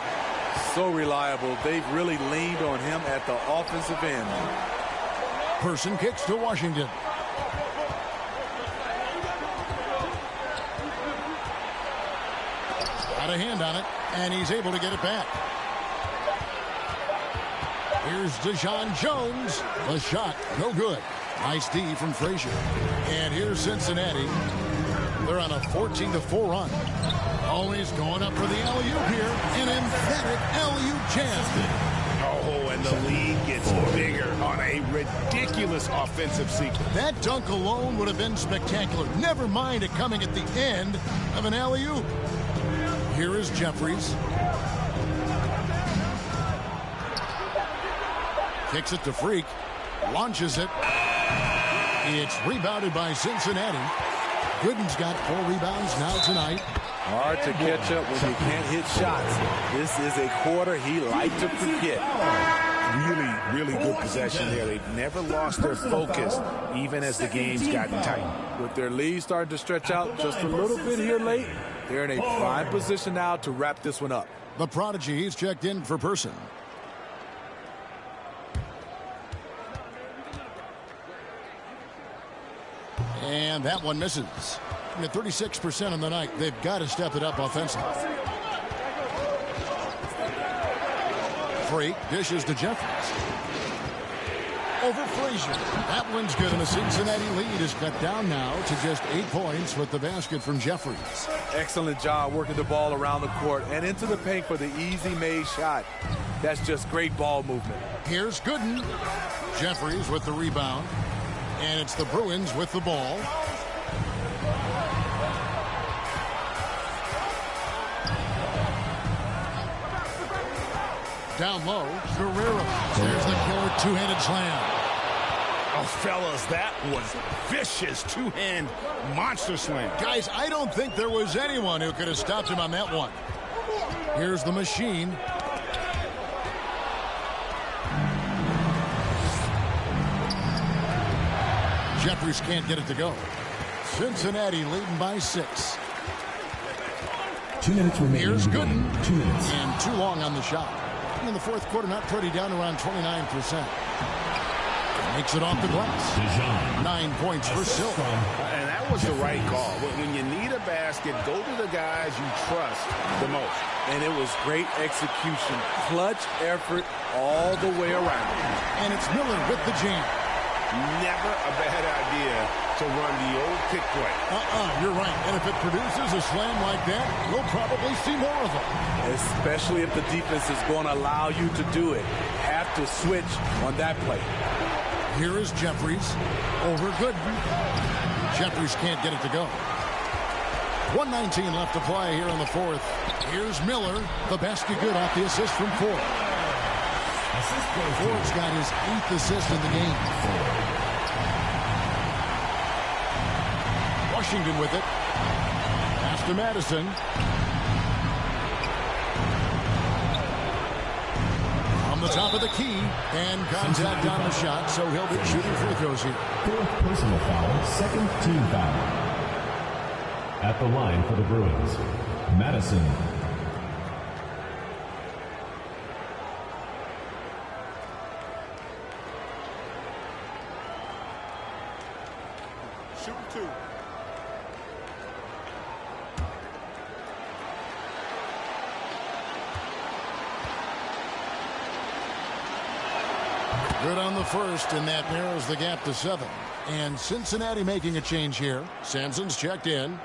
So reliable. They've really leaned on him at the offensive end. Person kicks to Washington. Got a hand on it, and he's able to get it back. Here's Deshaun Jones. The shot, no good. Nice D from Frazier. And here's Cincinnati. They're on a 14-4 run. Always going up for the alley-oop here. An emphatic alley-oop jam. Oh, and the lead gets bigger on a ridiculous offensive sequence. That dunk alone would have been spectacular. Never mind it coming at the end of an alley-oop. Here is Jeffries. Kicks it to Freak. Launches it. It's rebounded by Cincinnati. Gooden's got 4 rebounds now tonight. Hard to catch up when you can't hit shots. This is a quarter he liked to forget. Really good possession there. They've never lost their focus, even as the game's gotten tight. With their lead starting to stretch out just a little bit here late, they're in a prime position now to wrap this one up. The prodigy, he's checked in for Person. And that one misses. At 36% on the night, they've got to step it up offensively. Freak dishes to Jeffries. Over Frazier. That one's good, and the Cincinnati lead is cut down now to just 8 points with the basket from Jeffries. Excellent job working the ball around the court and into the paint for the easy-made shot. That's just great ball movement. Here's Gooden. Jeffries with the rebound. And it's the Bruins with the ball. Down low, Guerrero. There's the killer two-handed slam. Oh, fellas, that was vicious two-hand monster slam. Guys, I don't think there was anyone who could have stopped him on that one. Here's the machine. Jeffries can't get it to go. Cincinnati leading by 6. 2 minutes remaining. Here's Gooden. 2 minutes. And too long on the shot. In the fourth quarter, not pretty, down around 29%. Makes it off the glass. 9 points for Silva. And that was the right call. When you need a basket, go to the guys you trust the most. And it was great execution. Clutch effort all the way around. And it's Miller with the jam. Never a bad idea to run the old pick play. You're right. And if it produces a slam like that, we'll probably see more of them. Especially if the defense is going to allow you to do it. Have to switch on that play. Here is Jeffries. Over Gooden. Jeffries can't get it to go. 1:19 left to play here in the fourth. Here's Miller. The basket good off the assist from Ford. Ford's got his 8th assist in the game. Washington with it. Pass to Madison. On the top of the key. And contact on the shot, so he'll be shooting free throws here. 4th personal foul, 2nd team foul. At the line for the Bruins, Madison. Shoot 2. Good on the first, and that narrows the gap to 7. And Cincinnati making a change here. Sampson's checked in.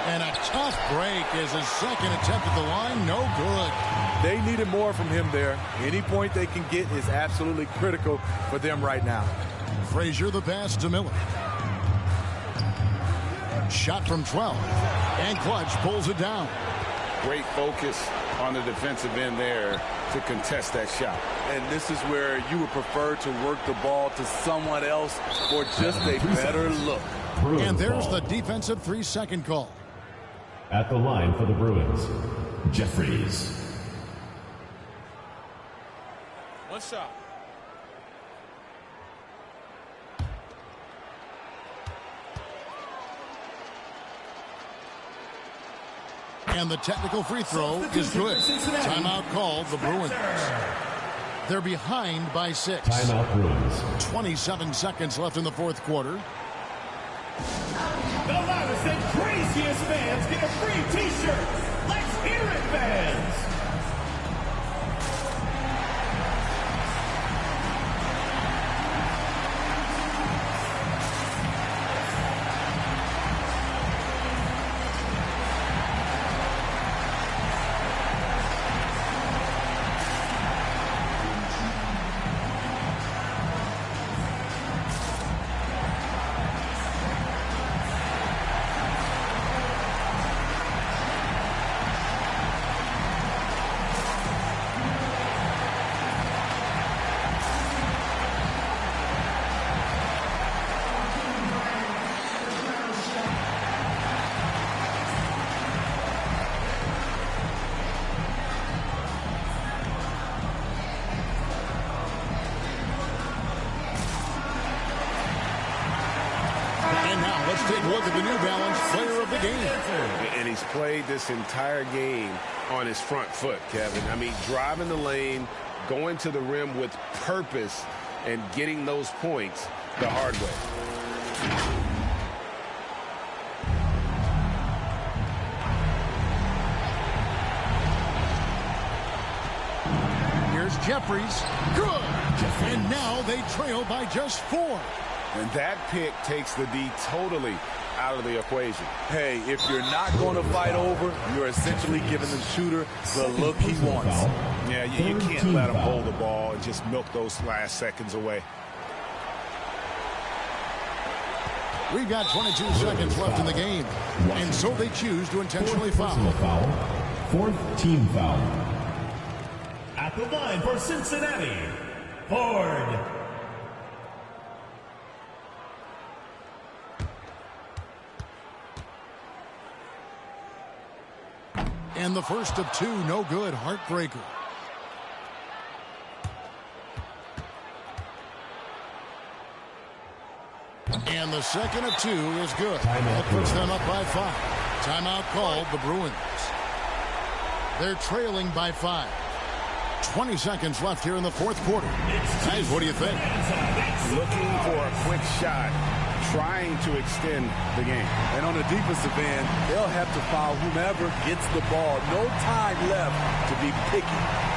And a tough break is his second attempt at the line. No good. They needed more from him there. Any point they can get is absolutely critical for them right now. Frazier the pass to Miller. Shot from 12. And Clutch pulls it down. Great focus on the defensive end there to contest that shot. And this is where you would prefer to work the ball to someone else for just a better look. And there's the defensive 3-second call. At the line for the Bruins, Jeffries. One shot. And the technical free throw is good. Timeout called, the Bruins. They're behind by 6. Timeout Bruins. 27 seconds left in the fourth quarter. The loudest and craziest fans get a free t-shirt. Let's hear it, fans. Take a look at the New Balance player of the game. And he's played this entire game on his front foot, Kevin. I mean, driving the lane, going to the rim with purpose, and getting those points the hard way. Here's Jeffries. Good. And now they trail by just 4. And that pick takes the D totally out of the equation. Hey, if you're not going to fight over, you're essentially giving the shooter the look he wants. Yeah, you can't let him hold the ball and just milk those last seconds away. We've got 22 seconds left in the game. And so they choose to intentionally foul. 4th team foul. At the line for Cincinnati, Ford. And the first of 2, no good. Heartbreaker. And the second of 2 is good. That puts them up by 5. Timeout called, the Bruins. They're trailing by 5. 20 seconds left here in the fourth quarter. Guys, what do you think? Looking for a quick shot, trying to extend the game. And on the defensive end, they'll have to foul whomever gets the ball. No time left to be picky.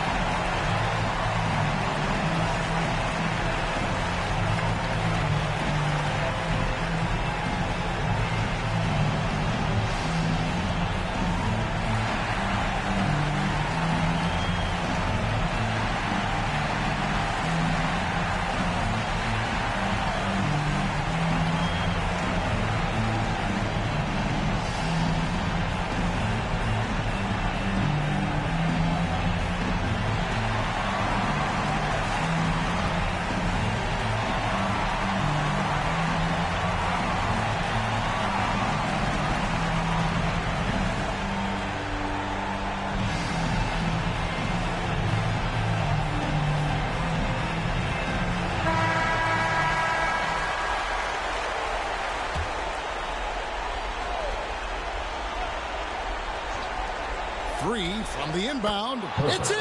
three from the inbound. It's in!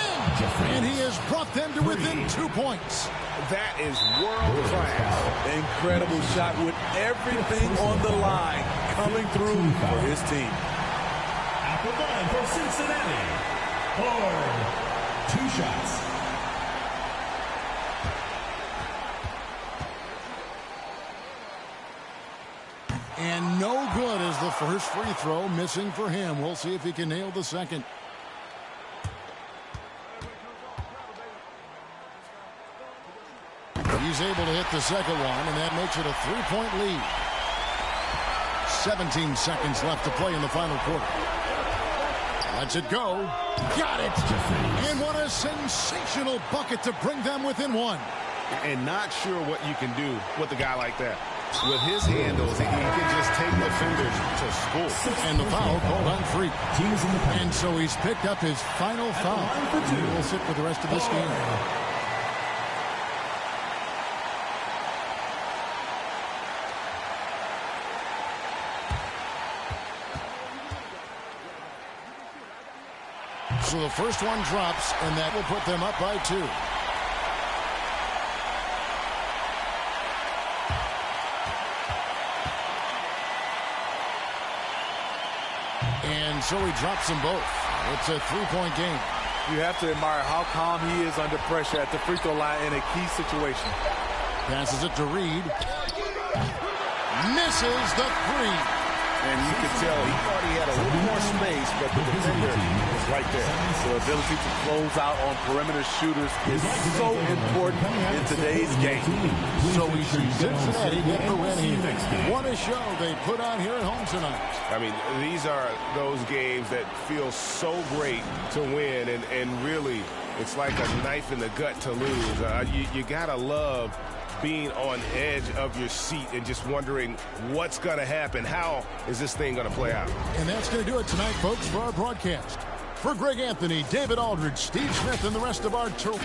And he has brought them to within 2 points. That is world class. Incredible shot with everything on the line coming through for his team. At the line for Cincinnati, Horn. 2 shots. And no good as the first free throw missing for him. We'll see if he can nail the second. He's able to hit the second one, and that makes it a 3-point lead. 17 seconds left to play in the final quarter. Lets it go. Got it. And what a sensational bucket to bring them within 1. And not sure what you can do with a guy like that. With his handles, he can just take defenders to school. And the foul called on Freak. And so he's picked up his final foul. He will sit for the rest of this game. So the first one drops, and that will put them up by 2. And so he drops them both. It's a 3-point game. You have to admire how calm he is under pressure at the free throw line in a key situation. Passes it to Reed. Misses the 3. And you could tell he thought he had a little more space, but the defender was right there. The ability to close out on perimeter shooters is so important in today's game. So we see Cincinnati get the win here. What a show they put on here at home tonight. I mean, these are those games that feel so great to win, and really, it's like a knife in the gut to lose. You gotta love being on edge of your seat and just wondering what's going to happen. How is this thing going to play out? And that's going to do it tonight, folks, for our broadcast. For Greg Anthony, David Aldridge, Steve Smith, and the rest of our tour.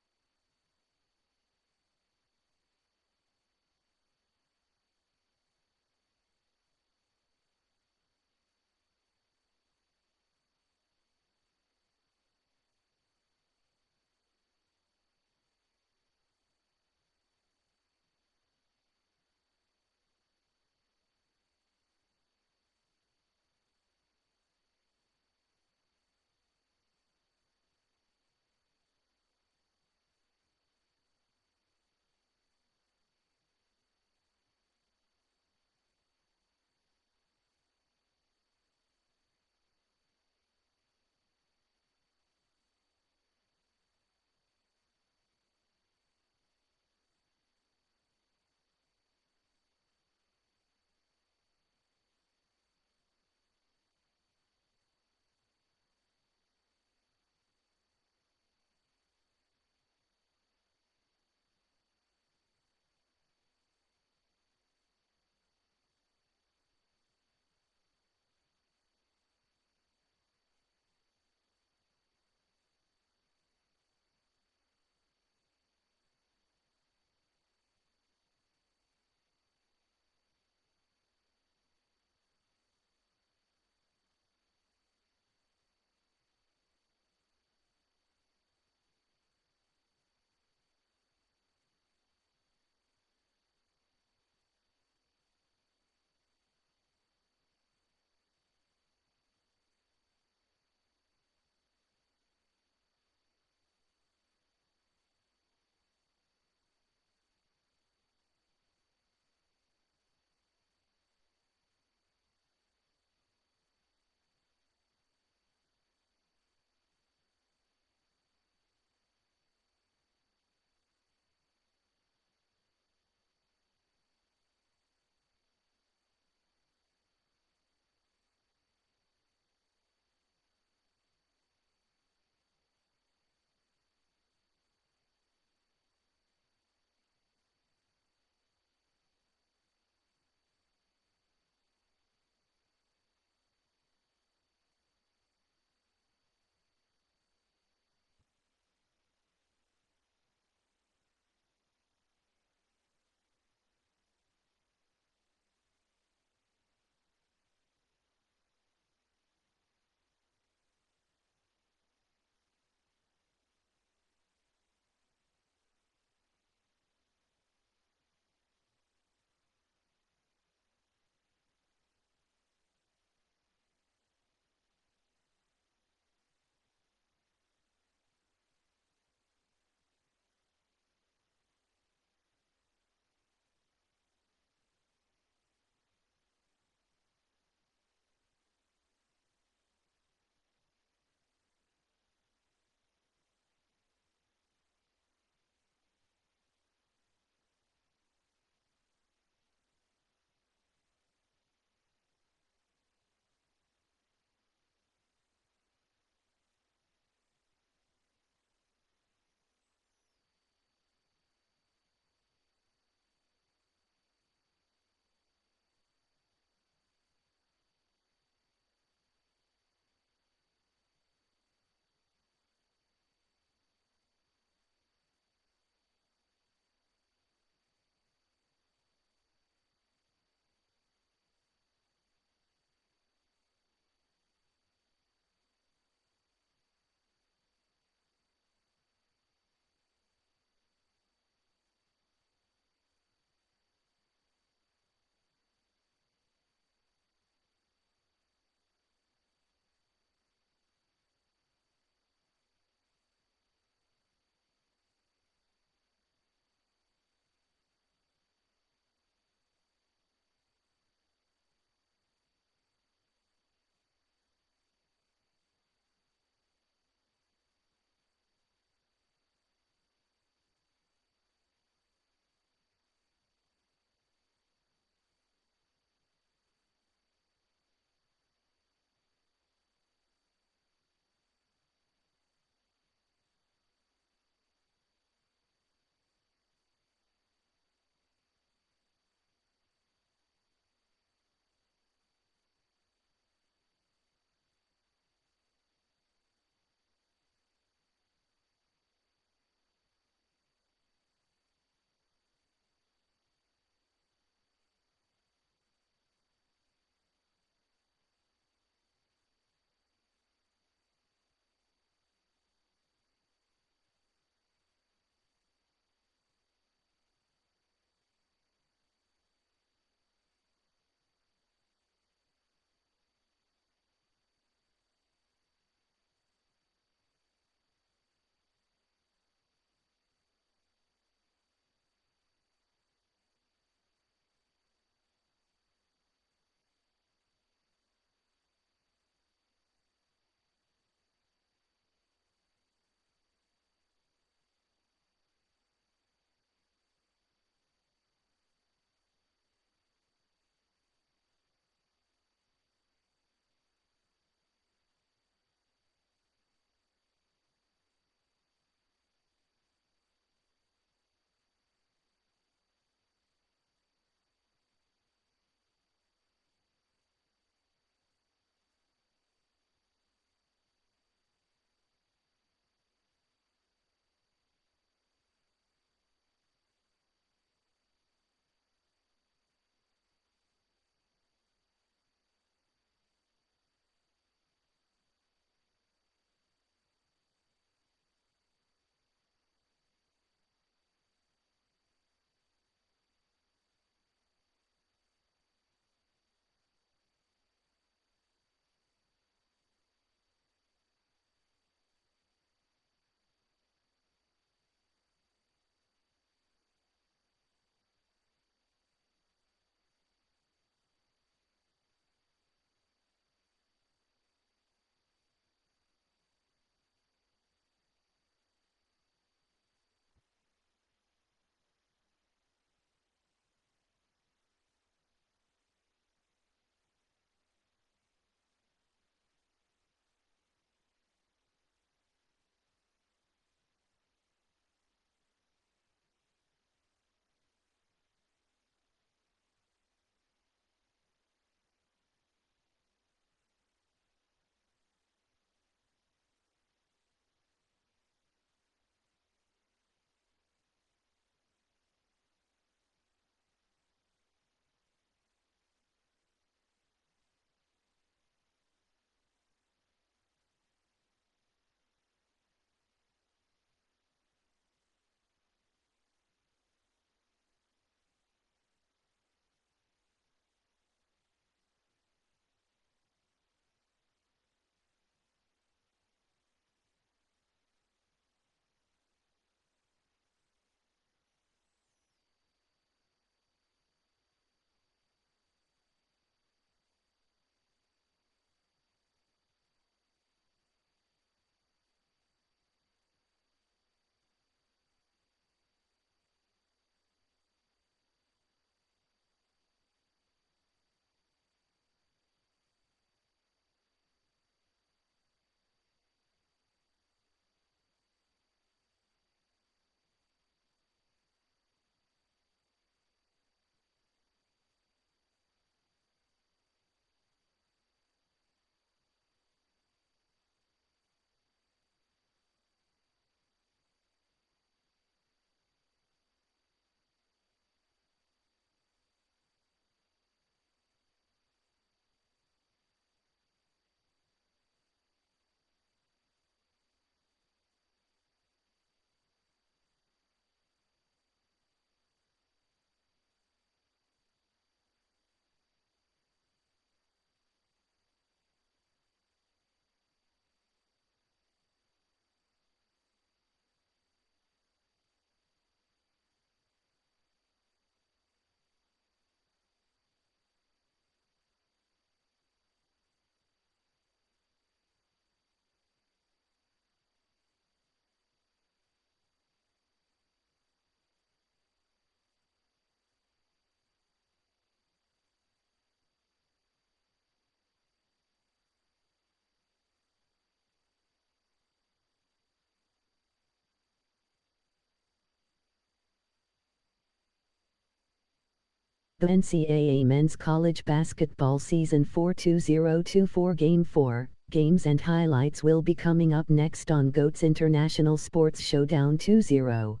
The NCAA Men's College Basketball Season 4-2024 Game 4 games and highlights will be coming up next on GOAT's International Sports Showdown 2-0.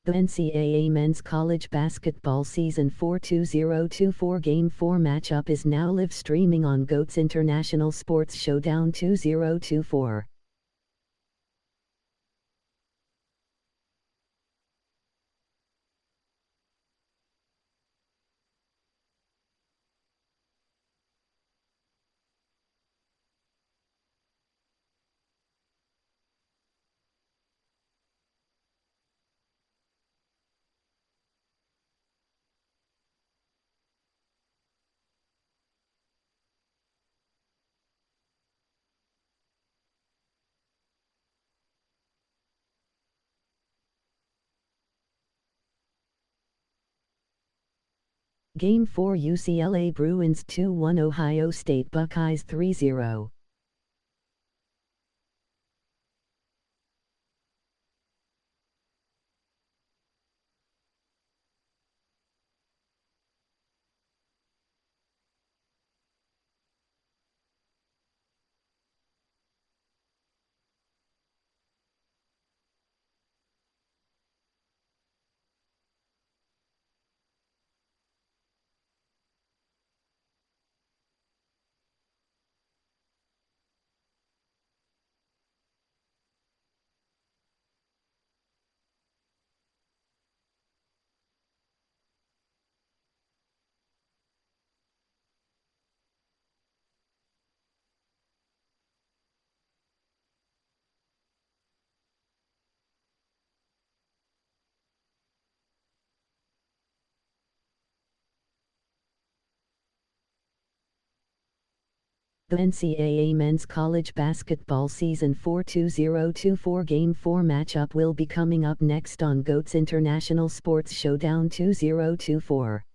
The NCAA Men's College Basketball Season 4 2024 Game 4 matchup is now live streaming on GOAT's International Sports Showdown 2024. Game 4 UCLA Bruins 2-1 Ohio State Buckeyes 3-0. The NCAA Men's College Basketball Season 4 2024 Game 4 matchup will be coming up next on GOAT's International Sports Showdown 2024.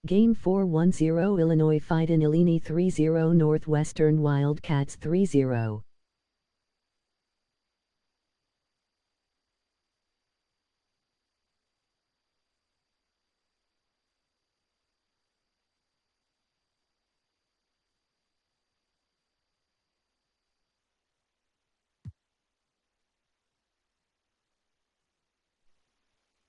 Game 4 1-0 Illinois fight in Illini 3-0 Northwestern Wildcats 3-0.